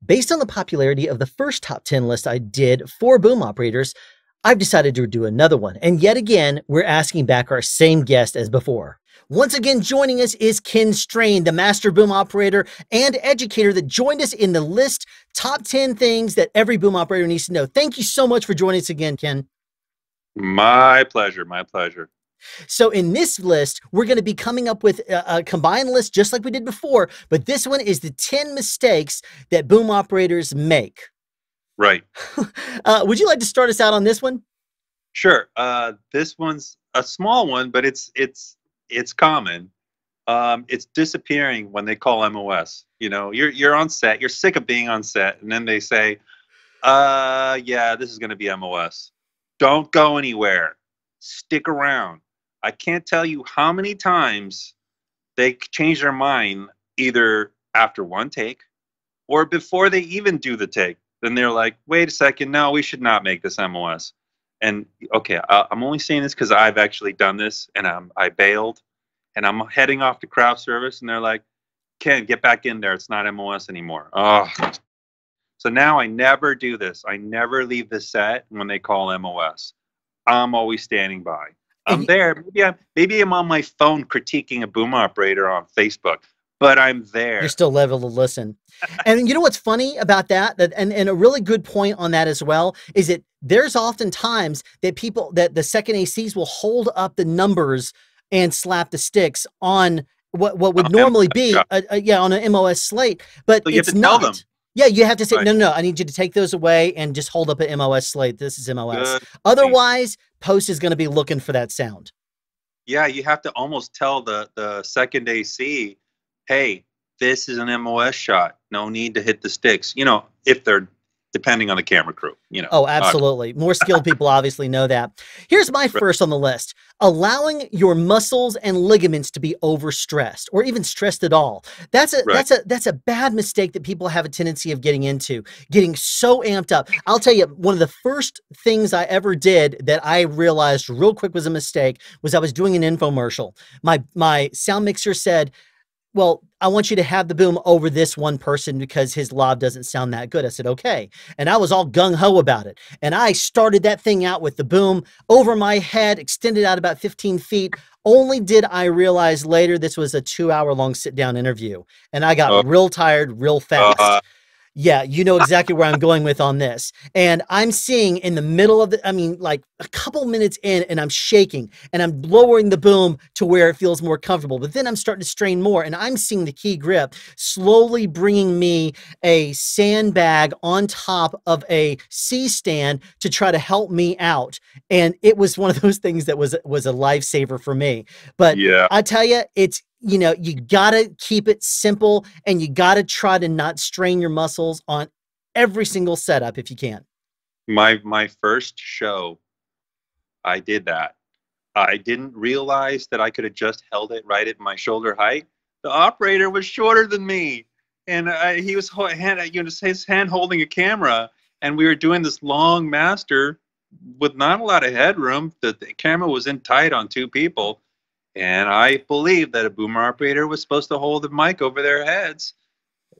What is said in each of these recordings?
Based on the popularity of the first top 10 list I did for boom operators, I've decided to do another one. And yet again, we're asking back our same guest as before. Once again, joining us is Ken Strain, the master boom operator and educator that joined us in the list top 10 things that every boom operator needs to know. Thank you so much for joining us again, Ken. My pleasure. My pleasure. So in this list, we're going to be coming up with a combined list just like we did before, but this one is the 10 mistakes that boom operators make. Right. Would you like to start us out on this one? Sure. This one's a small one, but it's common. It's disappearing when they call MOS. You know, you're on set, you're sick of being on set, and then they say, yeah, this is going to be MOS. Don't go anywhere. Stick around. I can't tell you how many times they change their mind either after one take or before they even do the take. Then they're like, wait a second, no, we should not make this MOS. And okay, I'm only saying this because I've actually done this, and I bailed, and I'm heading off to craft service, and they're like, Ken, get back in there. It's not MOS anymore. Oh. So now I never do this. I never leave the set when they call MOS. I'm always standing by. I'm there. Maybe I'm on my phone critiquing a boom operator on Facebook, but I'm there. You're still level to listen. And you know what's funny about that? And a really good point on that as well is that there's often times that the second ACs will hold up the numbers and slap the sticks on what would normally be on an MOS slate, but so you it's have to not. Tell them. Yeah, you have to say, right. no, I need you to take those away and just hold up an MOS slate. This is MOS. Good. Otherwise, post is going to be looking for that sound. Yeah, you have to almost tell the second AC, hey, this is an MOS shot. No need to hit the sticks. You know, if they're depending on the camera crew, you know. Oh, absolutely. More skilled people obviously know that. Here's my first on the list. Allowing your muscles and ligaments to be overstressed or even stressed at all. That's a bad mistake that people have a tendency of getting into, getting so amped up. I'll tell you, one of the first things I ever did that I realized real quick was a mistake was I was doing an infomercial. My sound mixer said, well, I want you to have the boom over this one person because his lav doesn't sound that good. I said, okay. And I was all gung-ho about it. And I started that thing out with the boom over my head, extended out about 15 feet. Only did I realize later this was a 2-hour-long sit-down interview. And I got real tired real fast. Yeah, you know exactly where I'm going with on this. And I'm seeing in the middle of like a couple minutes in, and I'm shaking and I'm lowering the boom to where it feels more comfortable. But then I'm starting to strain more, and I'm seeing the key grip slowly bringing me a sandbag on top of a C-stand to try to help me out. And it was one of those things that was a lifesaver for me. But yeah, I tell you, you know, you gotta keep it simple, and you gotta try to not strain your muscles on every single setup if you can. My first show, I did that. I didn't realize that I could have just held it right at my shoulder height. The operator was shorter than me, and he was his hand holding a camera, and we were doing this long master with not a lot of headroom. The camera was in tight on 2 people. And I believe that a boom operator was supposed to hold the mic over their heads,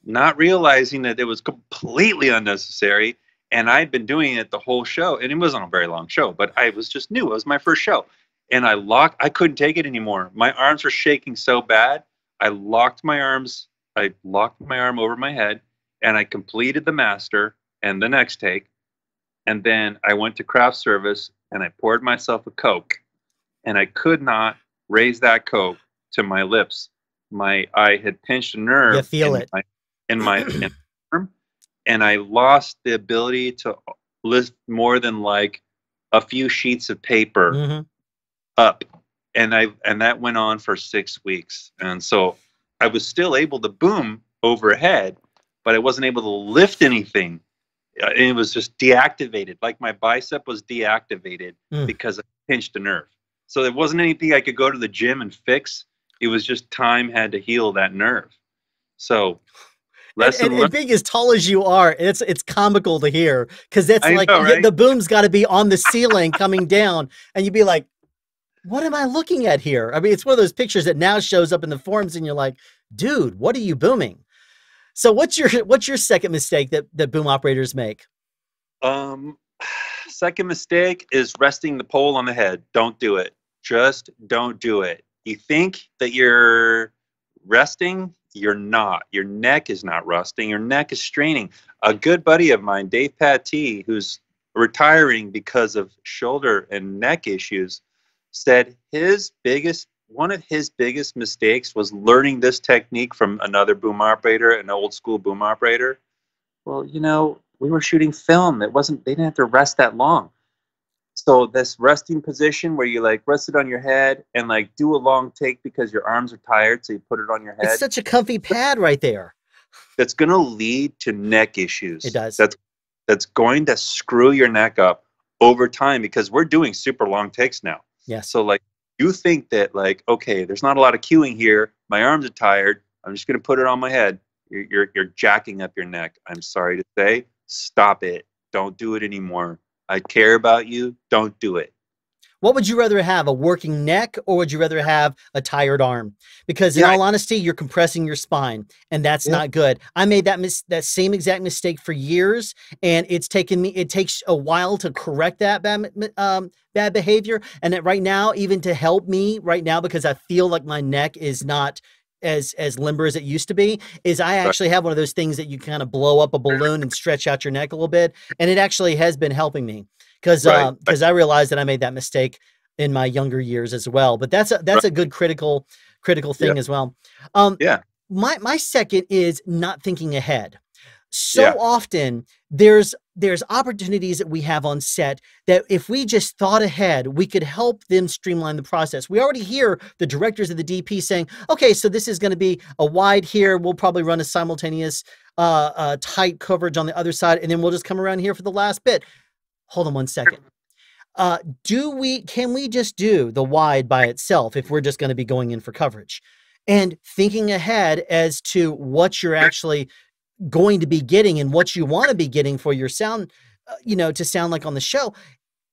not realizing that it was completely unnecessary. And I'd been doing it the whole show, and it wasn't a very long show, but I was just new. It was my first show. And I couldn't take it anymore. My arms were shaking so bad. I locked my arm over my head, and I completed the master and the next take. And then I went to craft service, and I poured myself a Coke, and I could not raise that Coke to my lips. I had pinched a nerve. You feel it in my arm, and I lost the ability to lift more than like a few sheets of paper up, and that went on for 6 weeks. And so I was still able to boom overhead, but I wasn't able to lift anything. It was just deactivated, like my bicep was deactivated because I pinched a nerve. So there wasn't anything I could go to the gym and fix. It was just time had to heal that nerve. So and being as tall as you are, it's comical to hear, because that's right? The boom's got to be on the ceiling coming down, and you'd be like, what am I looking at here? I mean, it's one of those pictures that now shows up in the forums, and you're like, dude, what are you booming? So what's your second mistake that boom operators make? Second mistake is resting the pole on the head. Don't do it. Just don't do it. You think that you're resting, you're not. Your neck is not resting. Your neck is straining. A good buddy of mine, Dave Patty, who's retiring because of shoulder and neck issues, said one of his biggest mistakes was learning this technique from another boom operator, an old school boom operator. Well, we were shooting film. They didn't have to rest that long. So this resting position where you like rest it on your head and like do a long take because your arms are tired, so you put it on your head. It's such a comfy pad right there. That's going to lead to neck issues. It does. That's going to screw your neck up over time because we're doing super long takes now. Yes. So like you think that like, okay, there's not a lot of cueing here. My arms are tired. I'm just going to put it on my head. You're jacking up your neck. I'm sorry to say, stop it. Don't do it anymore. I care about you. Don't do it. What would you rather have, a working neck, or would you rather have a tired arm? Because in all honesty, you're compressing your spine, and that's not good. I made that same exact mistake for years, and it takes a while to correct that bad behavior. And that right now, even to help me right now, because I feel like my neck is not as limber as it used to be, is I actually have one of those things that you kind of blow up a balloon and stretch out your neck a little bit. And it actually has been helping me because I realized that I made that mistake in my younger years as well. But that's a good critical thing as well. My second is not thinking ahead. So often there's opportunities that we have on set that if we just thought ahead, we could help them streamline the process. We already hear the directors of the DP saying, okay, so this is going to be a wide here. We'll probably run a simultaneous tight coverage on the other side. And then we'll just come around here for the last bit. Hold on one second. Can we just do the wide by itself if we're just going to be going in for coverage? And thinking ahead as to what you're actually going to be getting and what you want to be getting for your sound, to sound like on the show.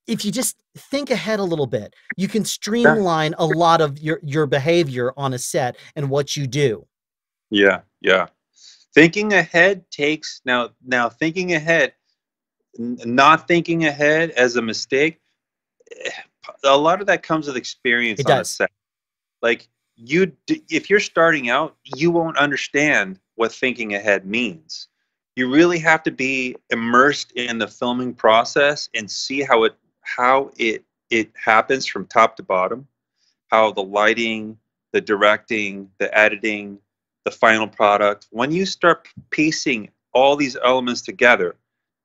If you just think ahead a little bit, you can streamline a lot of your behavior on a set and what you do. Yeah. Thinking ahead takes now thinking ahead, not thinking ahead as a mistake. A lot of that comes with experience on a set. Like if you're starting out, you won't understand what thinking ahead means. You really have to be immersed in the filming process and see how it happens from top to bottom, how the lighting, the directing, the editing, the final product. When you start piecing all these elements together,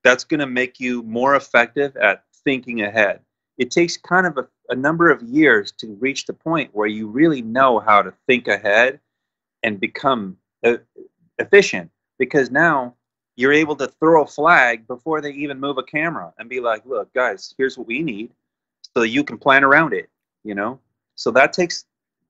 that's going to make you more effective at thinking ahead. It takes kind of a number of years to reach the point where you really know how to think ahead and become efficient, because now you're able to throw a flag before they even move a camera and be like, look, guys, here's what we need, so you can plan around it, So that takes,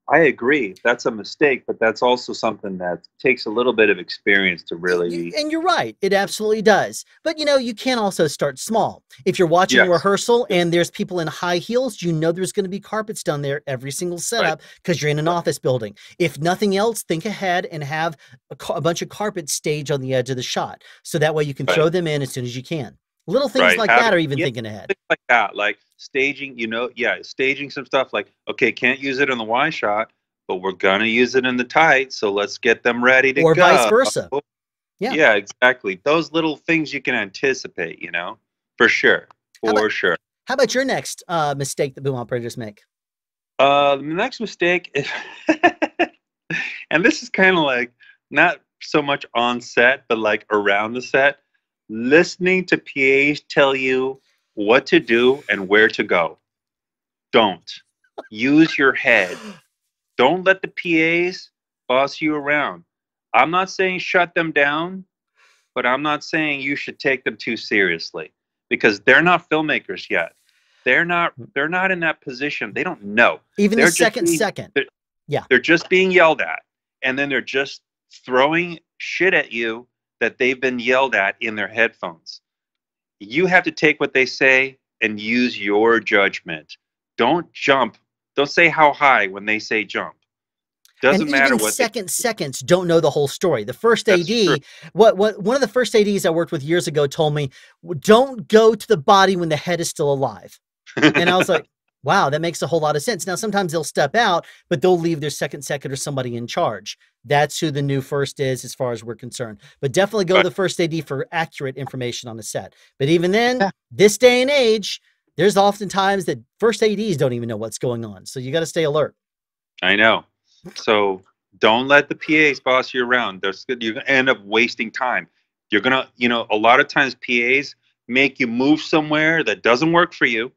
I agree, that's a mistake, but that's also something that takes a little bit of experience to really... And you're right, it absolutely does. But you can also start small. If you're watching a rehearsal and there's people in high heels, there's going to be carpets down there every single setup because you're in an office building. If nothing else, think ahead and have a bunch of carpets staged on the edge of the shot. So that way you can throw them in as soon as you can. Little things like that are even thinking ahead. Things like that, like staging, staging some stuff like, okay, can't use it in the wide shot, but we're going to use it in the tight, so let's get them ready to go. Or vice versa. Yeah, exactly. Those little things you can anticipate, for sure. Sure. How about your next mistake that boom operators make? The next mistake is, and this is kind of like not so much on set, but like around the set, listening to PAs tell you what to do and where to go. Don't. Use your head. Don't let the PAs boss you around. I'm not saying shut them down, but I'm not saying you should take them too seriously, because they're not filmmakers yet. They're not in that position. They don't know. Even they're the second. They're just being yelled at, and then they're just throwing shit at you that they've been yelled at in their headphones. You have to take what they say and use your judgment. Don't jump. Don't say how high when they say jump. And Doesn't matter even what seconds don't know the whole story. The first That's true. AD, what one of the first ADs I worked with years ago told me, don't go to the body when the head is still alive. And I was like, wow, that makes a whole lot of sense. Now, sometimes they'll step out, but they'll leave their second or somebody in charge. That's who the new first is, as far as we're concerned. But definitely go to the first AD for accurate information on the set. But even then, this day and age, there's oftentimes that first ADs don't even know what's going on. So you got to stay alert. I know. So don't let the PAs boss you around. You're going to end up wasting time. You're going to, a lot of times PAs make you move somewhere that doesn't work for you.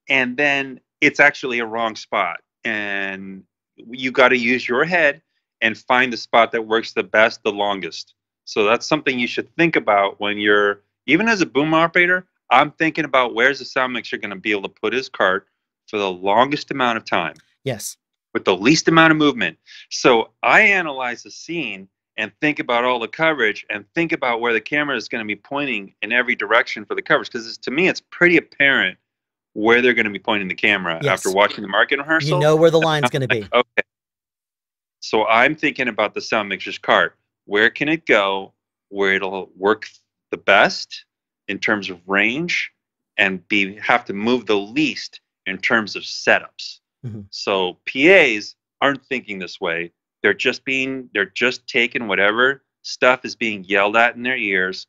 And then it's actually a wrong spot. And you got to use your head and find the spot that works the best, the longest. So that's something you should think about when you're, even as a boom operator, I'm thinking about where's the sound mixer going to be able to put his cart for the longest amount of time. Yes. With the least amount of movement. So I analyze the scene and think about all the coverage and think about where the camera is going to be pointing in every direction for the coverage. Because to me, it's pretty apparent where they're going to be pointing the camera after watching the market rehearsal. You know where the line's going to be. Okay. So I'm thinking about the sound mixer's cart. Where can it go where it'll work the best in terms of range and have to move the least in terms of setups. Mm-hmm. So PAs aren't thinking this way. They're just taking whatever stuff is being yelled at in their ears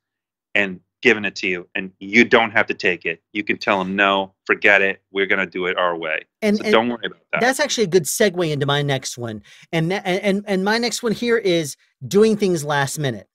and giving it to you. And you don't have to take it. You can tell them, no, forget it. We're going to do it our way. So don't worry about that. That's actually a good segue into my next one. And my next one here is doing things last minute.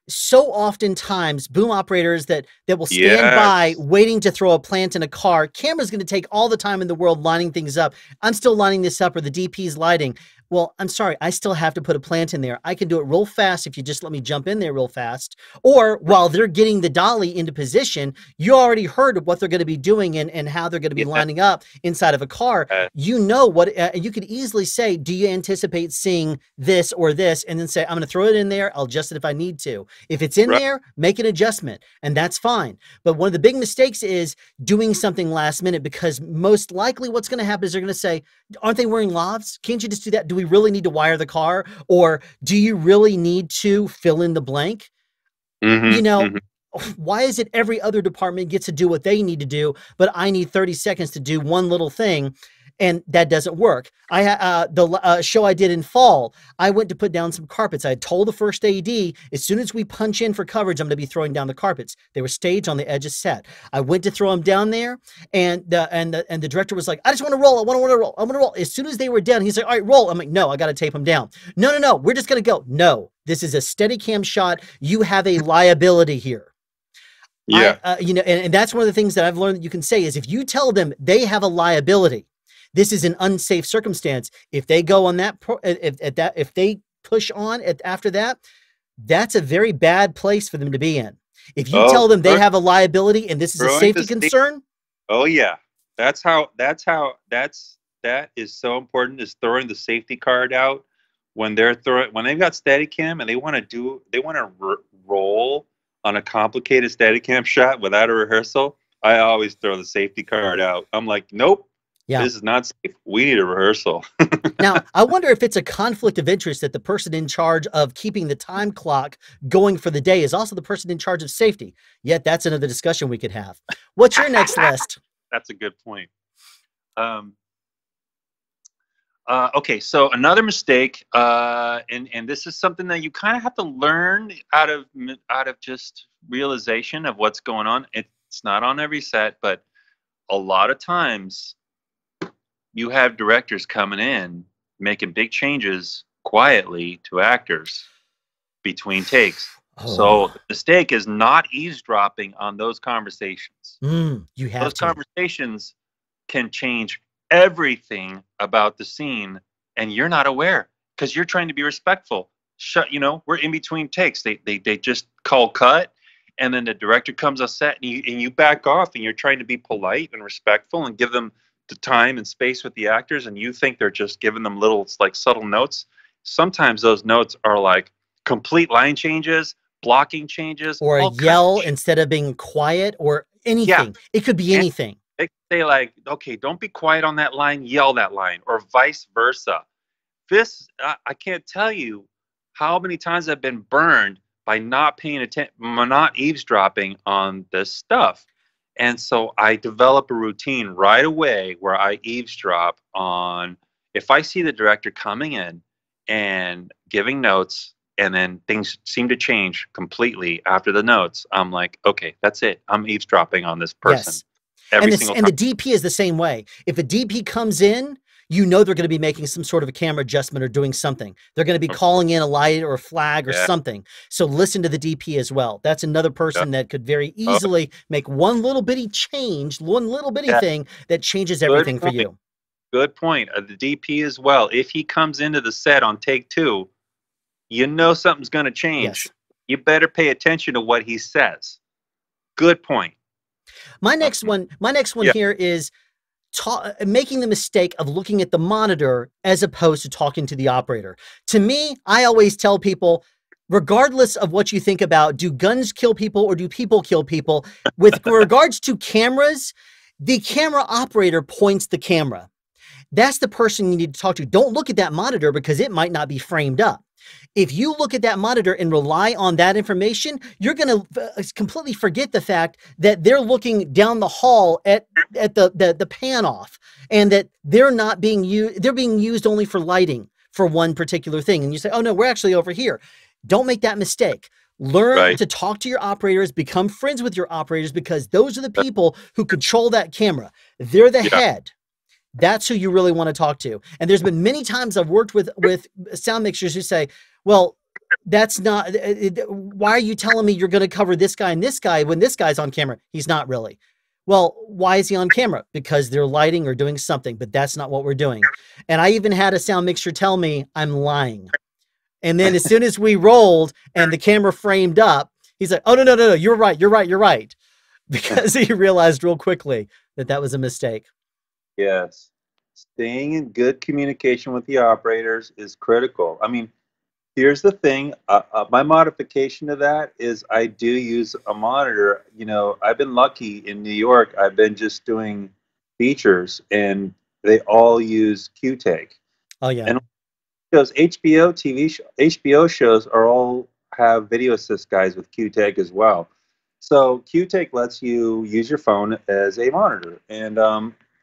So oftentimes boom operators that will stand by waiting to throw a plant in a car, camera's going to take all the time in the world lining things up. I'm still lining this up, or the DP's lighting. Well, I'm sorry, I still have to put a plant in there. I can do it real fast if you just let me jump in there real fast. Or while they're getting the dolly into position, you already heard what they're going to be doing and how they're going to be lining up inside of a car. You know what, you could easily say, do you anticipate seeing this or this? And then say, I'm going to throw it in there. I'll adjust it if I need to. If it's in there, make an adjustment, and that's fine. But one of the big mistakes is doing something last minute, because most likely what's going to happen is they're going to say, aren't they wearing lavs? Can't you just do that? Do we really need to wire the car? Or do you really need to fill in the blank? Mm-hmm, why is it every other department gets to do what they need to do, but I need 30 seconds to do one little thing? And that doesn't work. The show I did in fall, I went to put down some carpets. I had told the first AD, as soon as we punch in for coverage, I'm going to be throwing down the carpets. They were staged on the edge of set. I went to throw them down there, and the director was like, I just want to roll. I want to roll. I want to roll. As soon as they were done, he's like, all right, roll. I'm like, no, I got to tape them down. No. We're just going to go. No, this is a steady cam shot. You have a liability here. Yeah. And that's one of the things that I've learned that you can say is, if you tell them they have a liability, this is an unsafe circumstance. If they go on that, if they push on after that, that's a very bad place for them to be in. If you tell them they have a liability and this is a safety concern. Oh yeah, that is so important, is throwing the safety card out when they've got Steadicam and they want to roll on a complicated Steadicam shot without a rehearsal. I always throw the safety card out. I'm like, nope. Yeah. This is not safe. We need a rehearsal. Now, I wonder if it's a conflict of interest that the person in charge of keeping the time clock going for the day is also the person in charge of safety. Yet that's another discussion we could have. What's your next list? That's a good point. Okay, so another mistake, and this is something that you kind of have to learn out of just realization of what's going on. It's not on every set, but a lot of times you have directors coming in, making big changes quietly to actors between takes. So the mistake is not eavesdropping on those conversations. Those conversations can change everything about the scene, and you're not aware because you're trying to be respectful. We're in between takes. They just call cut, and then the director comes on set, and you back off, and you're trying to be polite and respectful and give them the time and space with the actors, and you think they're just giving them little subtle notes. Sometimes those notes are like complete line changes, blocking changes, or a yell instead of being quiet, or anything. It could be anything. They say like, okay, don't be quiet on that line, yell that line, or vice versa. I can't tell you how many times I've been burned by not paying attention, not eavesdropping on this stuff. And so I develop a routine right away where I eavesdrop on, if I see the director coming in and giving notes, and then things seem to change completely after the notes, I'm like, okay, that's it. I'm eavesdropping on this person. Yes. Every And, single and time. the DP is the same way. If a DP comes in, you know they're going to be making some sort of a camera adjustment or doing something. They're going to be calling in a light or a flag or something. So listen to the DP as well. That's another person that could very easily make one little bitty change, one little bitty thing that changes everything for you. Good point. The DP as well. If he comes into the set on take 2, you know something's going to change. Yes. You better pay attention to what he says. Good point. My next one here is making the mistake of looking at the monitor as opposed to talking to the operator. To me, I always tell people, regardless of what you think about, do guns kill people or do people kill people? With regards to cameras, the camera operator points the camera. That's the person you need to talk to. Don't look at that monitor because it might not be framed up. If you look at that monitor and rely on that information, you're going to completely forget the fact that they're looking down the hall at the pan off, and that they're not being used. They're being used only for lighting for one particular thing. And you say, oh no, we're actually over here. Don't make that mistake. Learn to talk to your operators, become friends with your operators, because those are the people who control that camera. They're the head. That's who you really want to talk to. And there's been many times I've worked with sound mixers who say, well, that's not, why are you telling me you're going to cover this guy and this guy when this guy's on camera? He's not really. Well, why is he on camera? Because they're lighting or doing something, but that's not what we're doing. And I even had a sound mixer tell me I'm lying. And then as soon as we rolled and the camera framed up, he's like, oh, no, you're right. Because he realized real quickly that that was a mistake. Yes. Staying in good communication with the operators is critical. I mean, here's the thing. My modification to that is I do use a monitor. You know, I've been lucky in New York. I've been just doing features, and they all use Q-Take. Oh, yeah. And those HBO shows are all have video assist guys with Q-Take as well. So Q-Take lets you use your phone as a monitor, and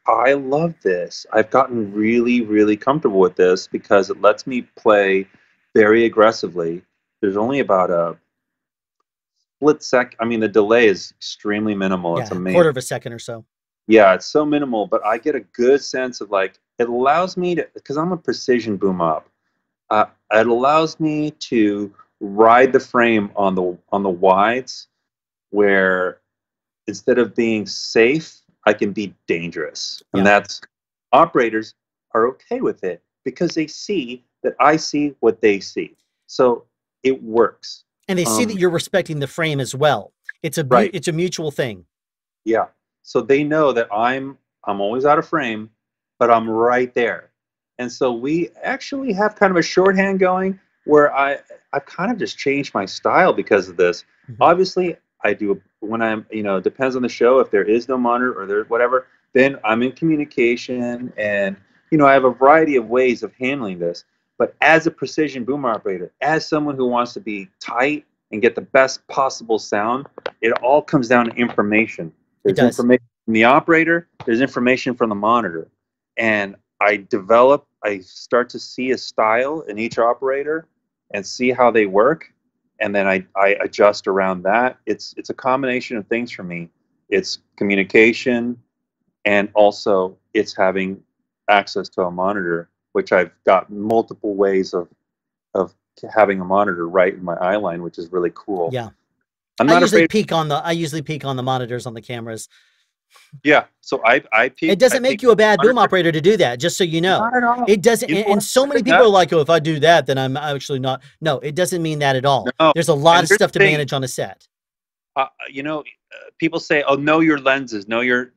I love this. I've gotten really, really comfortable with this because it lets me play very aggressively. There's only about a split sec. I mean, the delay is extremely minimal. Yeah, it's amazing. Quarter of a second or so. Yeah, it's so minimal, but I get a good sense of, like, it allows me to, because I'm a precision boom op. It allows me to ride the frame on the wides, where instead of being safe, I can be dangerous. And that's, operators are okay with it because they see that I see what they see. So it works. And they see that you're respecting the frame as well. It's a it's a mutual thing. Yeah. So they know that I'm always out of frame, but I'm right there. And so we actually have kind of a shorthand going where I've kind of just changed my style because of this. Obviously, I do, when I'm, depends on the show. If there is no monitor or there's whatever, then I'm in communication, and, I have a variety of ways of handling this. But as a precision boom operator, as someone who wants to be tight and get the best possible sound, it all comes down to information. There's information from the operator, there's information from the monitor. And I start to see a style in each operator and see how they work. And then I adjust around that. It's a combination of things for me. It's communication, and also it's having access to a monitor, which I've got multiple ways of having a monitor right in my eye line, which is really cool. Yeah. I usually peek on the monitors on the cameras. Yeah. So I peek. It doesn't make you a bad boom operator to do that, just so you know. Not at all. It doesn't. And so many people are like, oh, if I do that, then I'm actually not. No, it doesn't mean that at all. No. There's a lot of stuff to manage on a set. People say, oh, know your lenses. Know your,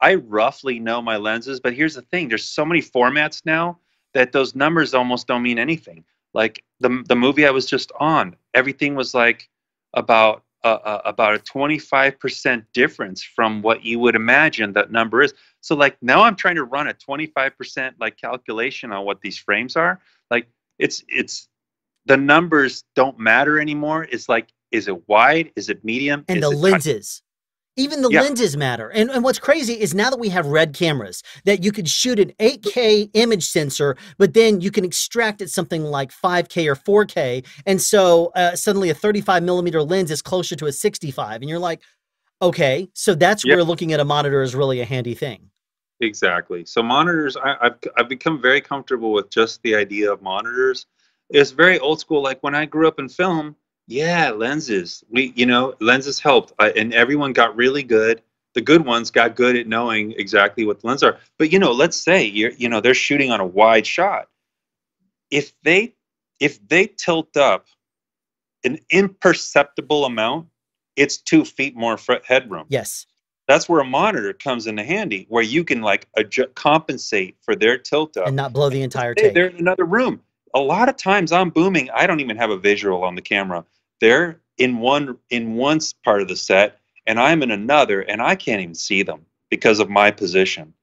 I roughly know my lenses, but here's the thing. There's so many formats now that those numbers almost don't mean anything. Like the movie I was just on, everything was like about about a 25% difference from what you would imagine that number is. So like now I'm trying to run a 25% like calculation on what these frames are. Like it's the numbers don't matter anymore. It's like, is it wide? Is it medium? And Is the it lenses. Even the Yeah. lenses matter. And what's crazy is now that we have red cameras, that you could shoot an 8K image sensor, but then you can extract it something like 5K or 4K. And so suddenly a 35 millimeter lens is closer to a 65. And you're like, okay, so that's Yeah. where looking at a monitor is really a handy thing. Exactly. So monitors, I've become very comfortable with just the idea of monitors. It's very old school. Like when I grew up in film, yeah, lenses. Lenses helped, and everyone got really good. The good ones got good at knowing exactly what the lenses are. But let's say they're shooting on a wide shot. If they tilt up an imperceptible amount, it's 2 feet more headroom. Yes. That's where a monitor comes into handy, where you can like compensate for their tilt up And not blow the entire take. They're in another room. A lot of times I'm booming. I don't even have a visual on the camera. They're in one part of the set, and I'm in another, and I can't even see them because of my position.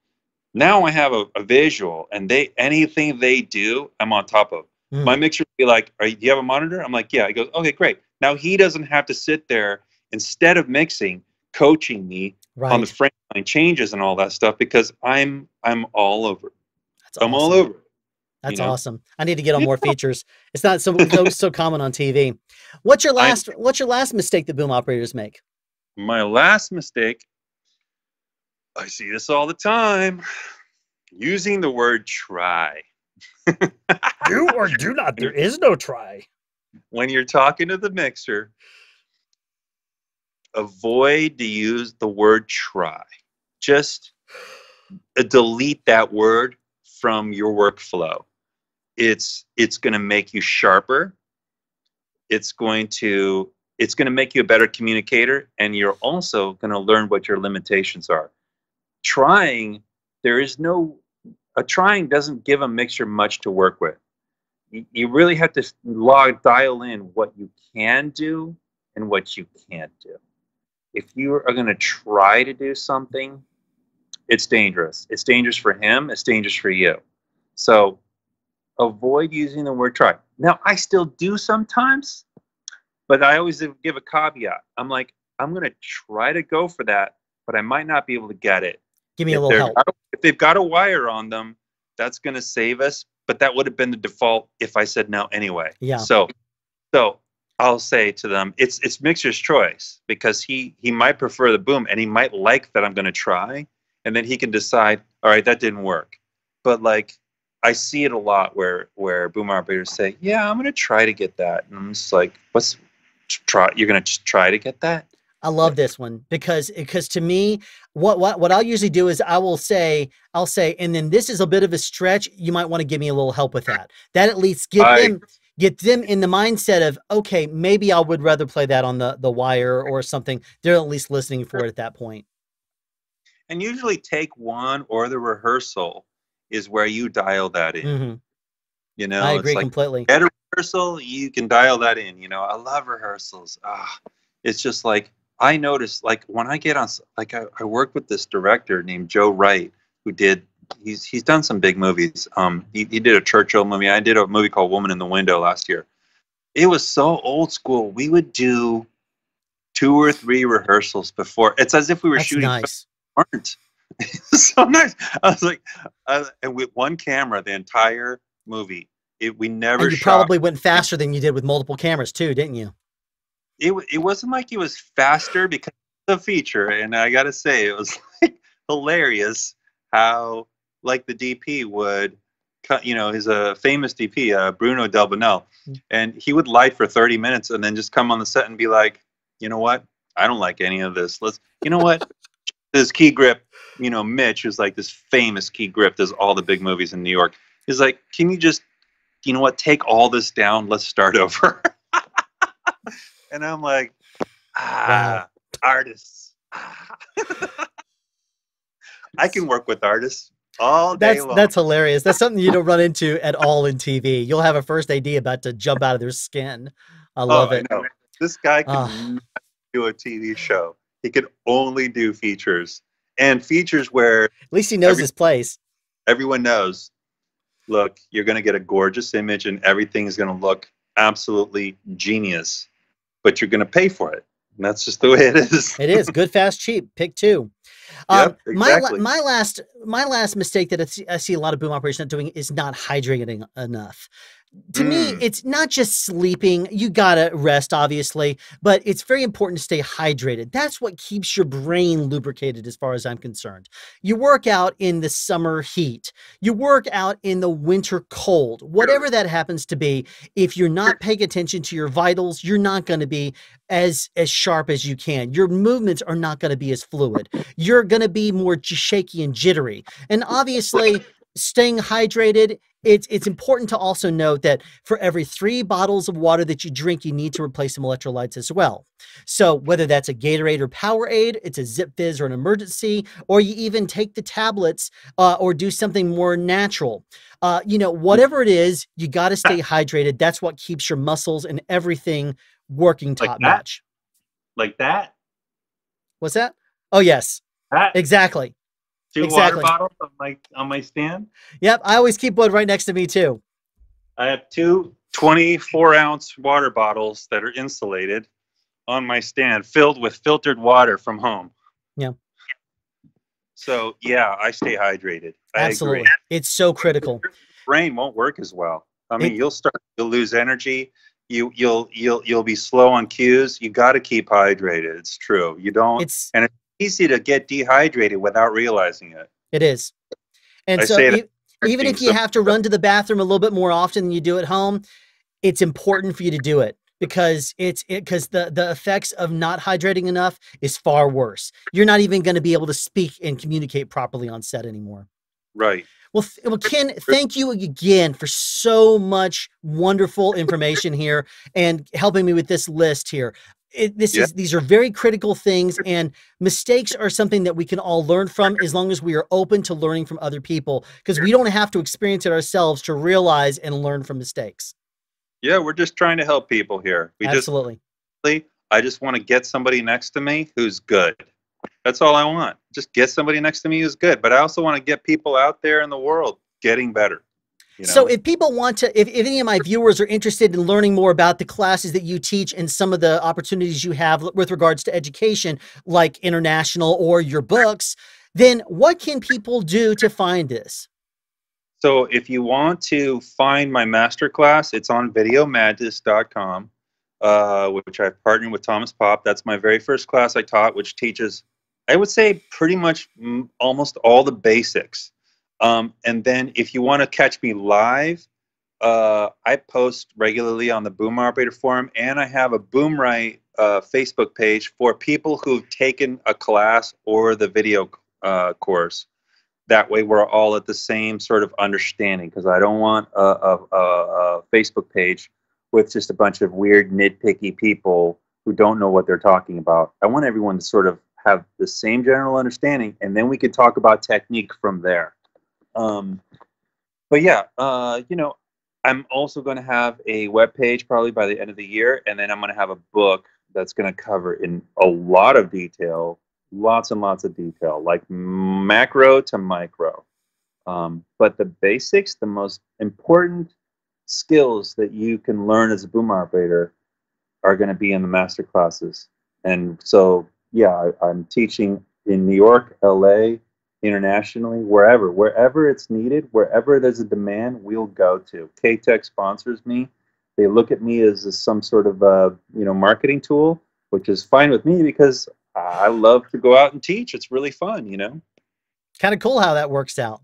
Now I have a visual, and anything they do, I'm on top of. My mixer will be like, do you have a monitor? I'm like, yeah. He goes, okay, great. Now he doesn't have to sit there instead of mixing, coaching me on the frame line changes and all that stuff, because I'm all over. I'm all over. That's awesome. I need to get on more features. It's not so common on TV. What's your last mistake that boom operators make? My last mistake, I see this all the time, using the word try. Do or do not. There is no try. When you're talking to the mixer, avoid to use the word try. Just delete that word from your workflow. It's going to make you sharper. It's going to make you a better communicator, and you're also going to learn what your limitations are. Trying doesn't give a mixer much to work with. You really have to dial in what you can do and what you can't do. If you are going to try to do something, it's dangerous. It's dangerous for him. It's dangerous for you. So avoid using the word try. Now, I still do sometimes, but I always give a caveat. I'm like, I'm going to try to go for that, but I might not be able to get it. Give me a little help. If they've got a wire on them, that's going to save us. But that would have been the default if I said no anyway. Yeah. So I'll say to them, it's mixer's choice, because he might prefer the boom, and he might like that I'm going to try, and then he can decide, all right, that didn't work. But like, I see it a lot where boom operators say, yeah, I'm going to try to get that. And I'm just like, you're going to just try to get that? I love this one because to me, what I'll usually do is I'll say, and then this is a bit of a stretch. You might want to give me a little help with that. That at least get them in the mindset of, okay, maybe I would rather play that on the wire or something. They're at least listening for it at that point. And usually take one or the rehearsal is where you dial that in. I agree completely. At a rehearsal, you can dial that in. I love rehearsals. It's just like, I notice, like when I get on, like I work with this director named Joe Wright, who he's done some big movies. He did a Churchill movie. I did a movie called Woman in the Window last year. It was so old school. We would do 2 or 3 rehearsals before. It's as if we were shooting. Nice. Aren't. So nice. I was like, and with one camera, the entire movie. We never. And you probably went faster than you did with multiple cameras too, didn't you? It wasn't like it was faster because of the feature, and I gotta say it was like hilarious how like the DP would cut. He's a famous DP, Bruno Delbonnel, and he would light for 30 minutes and then just come on the set and be like, you know what? I don't like any of this. This key grip, Mitch, who's like this famous key grip, does all the big movies in New York. He's like, can you just, take all this down? Let's start over. And I'm like, wow. Artists. I can work with artists all day long. That's hilarious. That's something you don't run into at all in TV. You'll have a first AD about to jump out of their skin. I love it. I know. This guy can do a TV show. He could only do features, and features where at least he knows his place. Everyone knows, look, you're going to get a gorgeous image and everything is going to look absolutely genius, but you're going to pay for it. And that's just the way it is. It is good, fast, cheap. Pick two. Yep, exactly. My last mistake that I see a lot of boom operators not doing is not hydrating enough. To me, it's not just sleeping. You gotta rest, obviously, but it's very important to stay hydrated. That's what keeps your brain lubricated, as far as I'm concerned. You work out in the summer heat. You work out in the winter cold. Whatever that happens to be, if you're not paying attention to your vitals, you're not going to be as sharp as you can. Your movements are not going to be as fluid. You're going to be more shaky and jittery. And obviously, staying hydrated, it's important to also note that for every 3 bottles of water that you drink, you need to replace some electrolytes as well. So whether that's a Gatorade or Powerade, it's a Zip Fizz or an emergency, or you even take the tablets or do something more natural. Whatever it is, you got to stay hydrated. That's what keeps your muscles and everything working top notch. Like that? What's that? Oh, yes. That? Exactly. 2 water bottles on my stand? Yep, I always keep one right next to me too. I have 2 24-ounce water bottles that are insulated on my stand, filled with filtered water from home. Yeah. So yeah, I stay hydrated. Absolutely. I agree. It's so critical. Your brain won't work as well. I mean, you'll lose energy. You'll be slow on cues. You got to keep hydrated. It's true. You don't. And it's easy to get dehydrated without realizing it. It is. And so even if you have to run to the bathroom a little bit more often than you do at home, it's important for you to do it, because the effects of not hydrating enough is far worse. You're not even going to be able to speak and communicate properly on set anymore. Right. Well, Ken, thank you again for so much wonderful information here and helping me with this list here. These are very critical things, and mistakes are something that we can all learn from, as long as we are open to learning from other people, because we don't have to experience it ourselves to realize and learn from mistakes. Yeah, we're just trying to help people here. Absolutely. I just want to get somebody next to me who's good. That's all I want. Just get somebody next to me who's good. But I also want to get people out there in the world getting better. So if people want to, if any of my viewers are interested in learning more about the classes that you teach and some of the opportunities you have with regards to education, like international or your books, then what can people do to find this? So if you want to find my masterclass, it's on videomadness.com, which I've partnered with Thomas Pop. That's my very first class I taught, which teaches, I would say, pretty much almost all the basics. And then if you want to catch me live, I post regularly on the Boom Operator Forum, and I have a Boomright Facebook page for people who've taken a class or the video course. That way we're all at the same sort of understanding, because I don't want a Facebook page with just a bunch of weird, nitpicky people who don't know what they're talking about. I want everyone to sort of have the same general understanding, and then we could talk about technique from there. But yeah, I'm also going to have a web page probably by the end of the year, and then I'm going to have a book that's going to cover in a lot of detail, lots and lots of detail, like macro to micro. But the basics, the most important skills that you can learn as a boom operator are going to be in the master classes. And so, yeah, I'm teaching in New York, LA, internationally, wherever it's needed, wherever there's a demand, we'll go to. K-Tech sponsors me. They look at me as some sort of marketing tool, which is fine with me because I love to go out and teach. It's really fun, Kind of cool how that works out.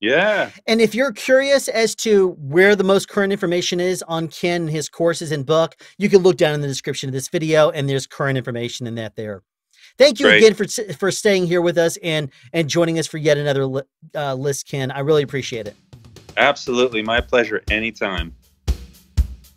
Yeah. And if you're curious as to where the most current information is on Ken and his courses and book, you can look down in the description of this video, and there's current information in that there. Thank you again for staying here with us and joining us for yet another list, Ken. I really appreciate it. Absolutely. My pleasure. Anytime.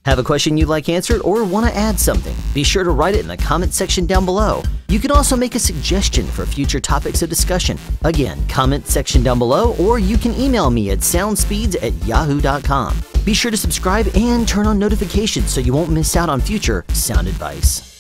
Have a question you'd like answered or want to add something? Be sure to write it in the comment section down below. You can also make a suggestion for future topics of discussion. Again, comment section down below, or you can email me at soundspeeds@yahoo.com. Be sure to subscribe and turn on notifications so you won't miss out on future sound advice.